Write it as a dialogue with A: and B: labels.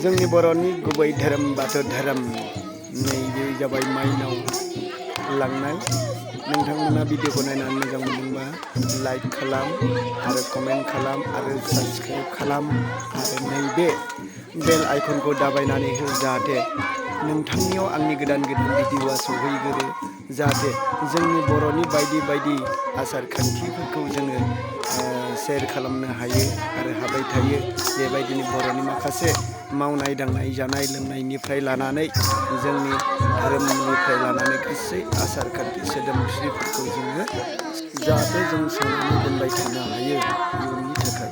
A: जोंनि बर'नि गुबै धोरोम बाथौ धोरोम नैबे जाबाय माइनाव लांनाय। नोंथांमोना भिडिअखौ नायनानै मोजां मोनदोंबा लाइक खालाम आरो कमेन्ट खालाम आरो साबस्क्राइब खालाम आरो नैबे बेल आइकनखौ दाबायनानै हो जाहाथे नोंथांनियाव आंनि गोदान भिडिअआ सौहैगोरो जाहाथे जोंनि बर'नि बायदि बायदि आसार खान्थिफोरखौ जोङो शेयार खालामनो हायो आरो हाबाय थायो। बेबायदिनो बर'नि माखासे मावनाय दांनाय जानाय लोंनायनिफ्राय लानानै जोंनि धोरोमनिफ्राय लानानै गासै आसार खान्थि सोदोमस्रिफोरखौ जोङो जाहाथे जों सोंनानै दोनबाय थानो हायो इयुननि थाखाय।